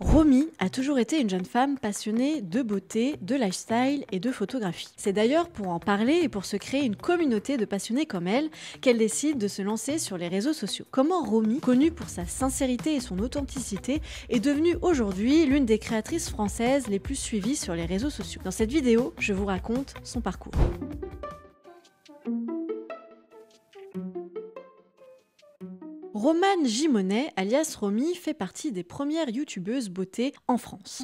Romy a toujours été une jeune femme passionnée de beauté, de lifestyle et de photographie. C'est d'ailleurs pour en parler et pour se créer une communauté de passionnés comme elle qu'elle décide de se lancer sur les réseaux sociaux. Comment Romy, connue pour sa sincérité et son authenticité, est devenue aujourd'hui l'une des créatrices françaises les plus suivies sur les réseaux sociaux. Dans cette vidéo, je vous raconte son parcours. Romane Gimonet, alias Romy, fait partie des premières youtubeuses beauté en France.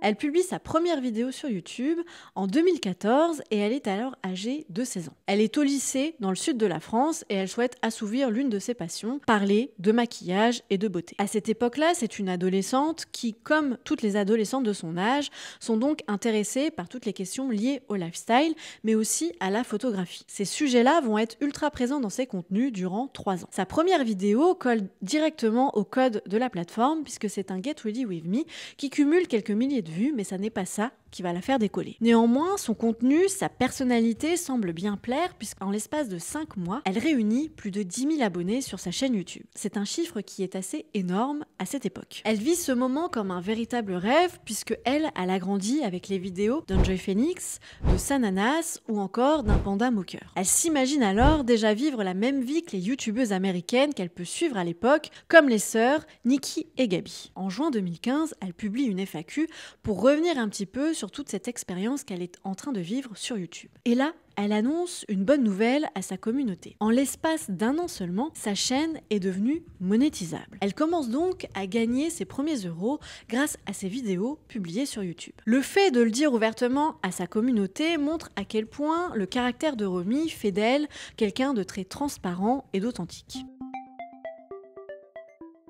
Elle publie sa première vidéo sur YouTube en 2014 et elle est alors âgée de 16 ans. Elle est au lycée dans le sud de la France et elle souhaite assouvir l'une de ses passions, parler de maquillage et de beauté. À cette époque-là, c'est une adolescente qui, comme toutes les adolescentes de son âge, sont donc intéressées par toutes les questions liées au lifestyle, mais aussi à la photographie. Ces sujets-là vont être ultra présents dans ses contenus durant 3 ans. Sa première vidéo colle directement au code de la plateforme puisque c'est un Get Ready With Me qui cumule quelques milliers de vues, mais ça n'est pas ça qui va la faire décoller. Néanmoins, son contenu, sa personnalité semble bien plaire puisqu'en l'espace de 5 mois, elle réunit plus de 10 000 abonnés sur sa chaîne YouTube. C'est un chiffre qui est assez énorme à cette époque. Elle vit ce moment comme un véritable rêve puisque elle a grandi avec les vidéos d'Enjoy Phoenix, de Sananas ou encore d'un panda moqueur. Elle s'imagine alors déjà vivre la même vie que les youtubeuses américaines qu'elle peut suivre à l'époque, comme les sœurs Nikki et Gabi. En juin 2015, elle publie une FAQ pour revenir un petit peu sur toute cette expérience qu'elle est en train de vivre sur YouTube. Et là, elle annonce une bonne nouvelle à sa communauté. En l'espace d'1 an seulement, sa chaîne est devenue monétisable. Elle commence donc à gagner ses premiers euros grâce à ses vidéos publiées sur YouTube. Le fait de le dire ouvertement à sa communauté montre à quel point le caractère de Romy fait d'elle quelqu'un de très transparent et d'authentique.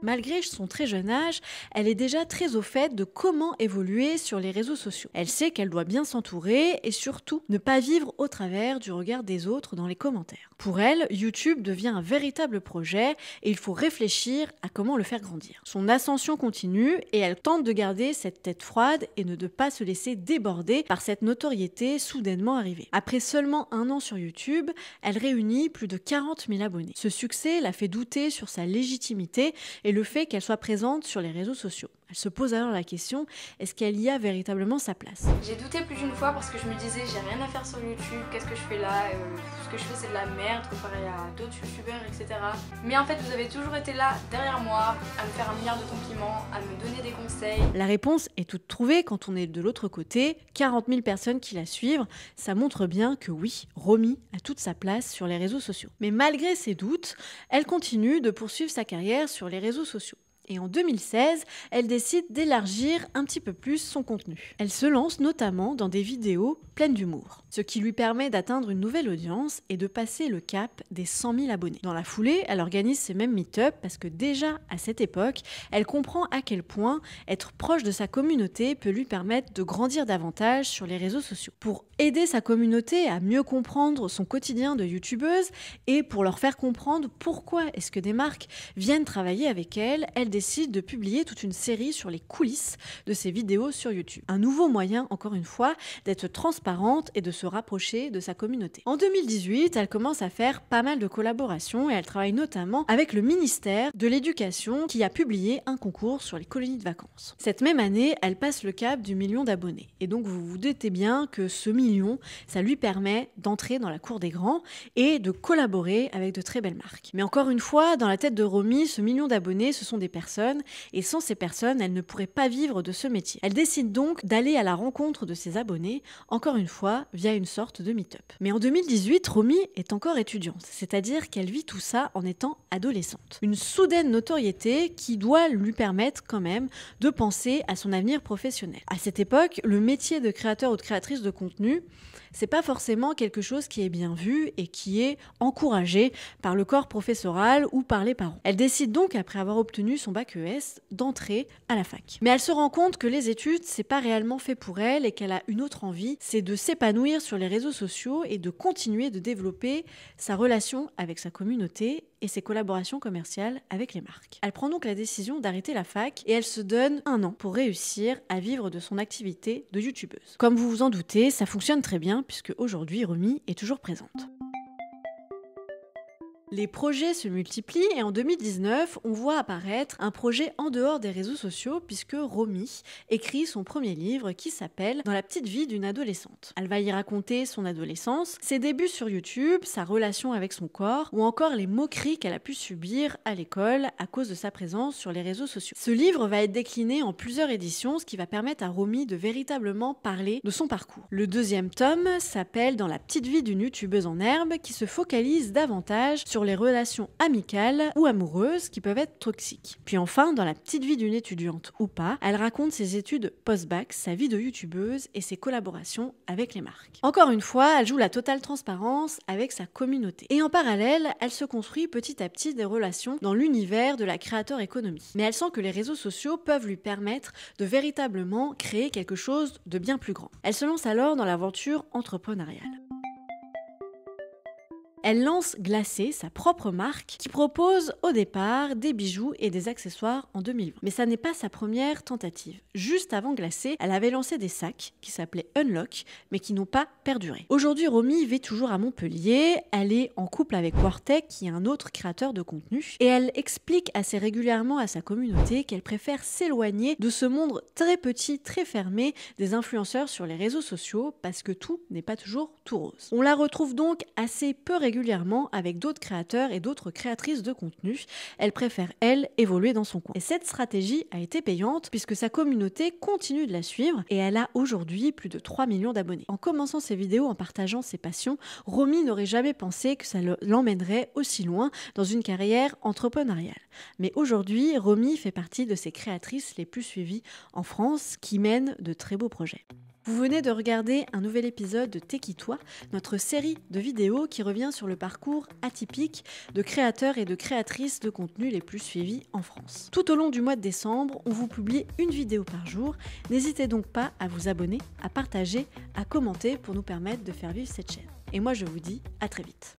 Malgré son très jeune âge, elle est déjà très au fait de comment évoluer sur les réseaux sociaux. Elle sait qu'elle doit bien s'entourer et surtout ne pas vivre au travers du regard des autres dans les commentaires. Pour elle, YouTube devient un véritable projet et il faut réfléchir à comment le faire grandir. Son ascension continue et elle tente de garder cette tête froide et ne de pas se laisser déborder par cette notoriété soudainement arrivée. Après seulement 1 an sur YouTube, elle réunit plus de 40 000 abonnés. Ce succès la fait douter sur sa légitimité et le fait qu'elle soit présente sur les réseaux sociaux. Elle se pose alors la question, est-ce qu'elle y a véritablement sa place? J'ai douté plus d'une fois parce que je me disais j'ai rien à faire sur YouTube, qu'est-ce que je fais là, ce que je fais c'est de la merde comparé à d'autres youtubeurs, etc. Mais en fait vous avez toujours été là derrière moi, à me faire 1 milliard de compliments, à me donner des conseils. La réponse est toute trouvée quand on est de l'autre côté, 40 000 personnes qui la suivent, ça montre bien que oui, Romy a toute sa place sur les réseaux sociaux. Mais malgré ses doutes, elle continue de poursuivre sa carrière sur les réseaux sociaux. Et en 2016, elle décide d'élargir un petit peu plus son contenu. Elle se lance notamment dans des vidéos pleines d'humour, ce qui lui permet d'atteindre une nouvelle audience et de passer le cap des 100 000 abonnés. Dans la foulée, elle organise ces mêmes meet-up parce que déjà à cette époque, elle comprend à quel point être proche de sa communauté peut lui permettre de grandir davantage sur les réseaux sociaux. Pour aider sa communauté à mieux comprendre son quotidien de youtubeuse et pour leur faire comprendre pourquoi est-ce que des marques viennent travailler avec elle, elle décide de publier toute une série sur les coulisses de ses vidéos sur YouTube. Un nouveau moyen, encore une fois, d'être transparente et de se rapprocher de sa communauté. En 2018, elle commence à faire pas mal de collaborations et elle travaille notamment avec le ministère de l'Éducation qui a publié un concours sur les colonies de vacances. Cette même année, elle passe le cap du 1 million d'abonnés. Et donc vous vous doutez bien que ce million, ça lui permet d'entrer dans la cour des grands et de collaborer avec de très belles marques. Mais encore une fois, dans la tête de Romy, ce 1 million d'abonnés, ce sont des personnes et sans ces personnes, elle ne pourrait pas vivre de ce métier. Elle décide donc d'aller à la rencontre de ses abonnés, encore une fois via une sorte de meet-up. Mais en 2018, Romy est encore étudiante, c'est-à-dire qu'elle vit tout ça en étant adolescente. Une soudaine notoriété qui doit lui permettre quand même de penser à son avenir professionnel. À cette époque, le métier de créateur ou de créatrice de contenu, c'est pas forcément quelque chose qui est bien vu et qui est encouragé par le corps professoral ou par les parents. Elle décide donc, après avoir obtenu son bac ES, d'entrer à la fac. Mais elle se rend compte que les études, c'est pas réellement fait pour elle et qu'elle a une autre envie, c'est de s'épanouir sur les réseaux sociaux et de continuer de développer sa relation avec sa communauté et ses collaborations commerciales avec les marques. Elle prend donc la décision d'arrêter la fac et elle se donne 1 an pour réussir à vivre de son activité de youtubeuse. Comme vous vous en doutez, ça fonctionne très bien puisque aujourd'hui Romy est toujours présente. Les projets se multiplient et en 2019, on voit apparaître un projet en dehors des réseaux sociaux puisque Romy écrit son premier livre qui s'appelle « Dans la petite vie d'une adolescente ». Elle va y raconter son adolescence, ses débuts sur YouTube, sa relation avec son corps ou encore les moqueries qu'elle a pu subir à l'école à cause de sa présence sur les réseaux sociaux. Ce livre va être décliné en plusieurs éditions, ce qui va permettre à Romy de véritablement parler de son parcours. Le deuxième tome s'appelle « Dans la petite vie d'une youtubeuse en herbe » qui se focalise davantage sur les relations amicales ou amoureuses qui peuvent être toxiques. Puis enfin, dans la petite vie d'une étudiante ou pas, elle raconte ses études post-bac, sa vie de youtubeuse et ses collaborations avec les marques. Encore une fois, elle joue la totale transparence avec sa communauté. Et en parallèle, elle se construit petit à petit des relations dans l'univers de la créateur économie. Mais elle sent que les réseaux sociaux peuvent lui permettre de véritablement créer quelque chose de bien plus grand. Elle se lance alors dans l'aventure entrepreneuriale. Elle lance Glacé, sa propre marque, qui propose au départ des bijoux et des accessoires en 2020. Mais ça n'est pas sa première tentative. Juste avant Glacé, elle avait lancé des sacs qui s'appelaient Unlock, mais qui n'ont pas perduré. Aujourd'hui, Romy vit toujours à Montpellier. Elle est en couple avec Wartech, qui est un autre créateur de contenu. Et elle explique assez régulièrement à sa communauté qu'elle préfère s'éloigner de ce monde très petit, très fermé des influenceurs sur les réseaux sociaux, parce que tout n'est pas toujours tout rose. On la retrouve donc assez peu régulièrement avec d'autres créateurs et d'autres créatrices de contenu. Elle préfère, elle, évoluer dans son coin. Et cette stratégie a été payante puisque sa communauté continue de la suivre et elle a aujourd'hui plus de 3 millions d'abonnés. En commençant ses vidéos, en partageant ses passions, Romy n'aurait jamais pensé que ça l'emmènerait aussi loin dans une carrière entrepreneuriale. Mais aujourd'hui, Romy fait partie de ces créatrices les plus suivies en France qui mènent de très beaux projets. Vous venez de regarder un nouvel épisode de Tekitoi, notre série de vidéos qui revient sur le parcours atypique de créateurs et de créatrices de contenu les plus suivis en France. Tout au long du mois de décembre, on vous publie une vidéo par jour. N'hésitez donc pas à vous abonner, à partager, à commenter pour nous permettre de faire vivre cette chaîne. Et moi je vous dis à très vite.